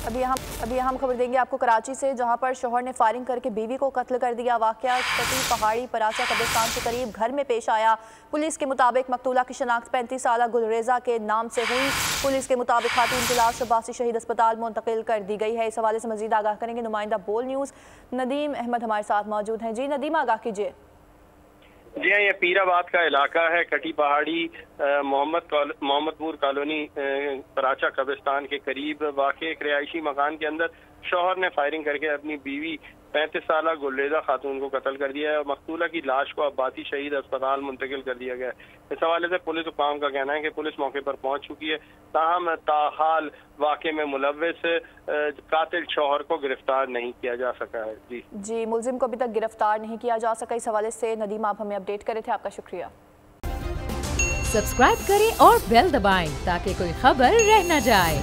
अभी हम खबर देंगे आपको कराची से, जहां पर शौहर ने फायरिंग करके बीवी को कत्ल कर दिया। वाकया कटी पहाड़ी पराचा कब्रिस्तान के करीब घर में पेश आया। पुलिस के मुताबिक मकतूला की शनाख्त 35 साला गुलरेजा के नाम से हुई। पुलिस के मुताबिक खातून की लाश अब्बासी शहीद अस्पताल मुंतकिल कर दी गई है। इस हवाले से मजीद आगाह करेंगे नुमाइंदा बोल न्यूज़ नदीम अहमद हमारे साथ मौजूद हैं। जी नदीम, आगाह कीजिए। जी हाँ, ये पीराबाद का इलाका है। कटी पहाड़ी मोहम्मदपुर कॉलोनी पराचा कब्रिस्तान के करीब वाक़ एक रिहायशी मकान के अंदर शौहर ने फायरिंग करके अपनी बीवी 35 साला गुलरेजा खातून को कत्ल कर दिया है और मकतूला की लाश को अब्बासी शहीद अस्पताल मुंतकिल कर दिया गया है। इस हवाले से पुलिस हुकाम का कहना है कि पुलिस मौके पर पहुंच चुकी है। ताहम ताहाल वाक़े में मुलव्विस कातिल शौहर को गिरफ्तार नहीं किया जा सका है। जी, मुलजिम को अभी तक गिरफ्तार नहीं किया जा सका। इस हवाले से नदीम आप हमें अपडेट करे थे, आपका शुक्रिया। सब्सक्राइब करें और बेल दबाएं ताकि कोई खबर रह न जाए।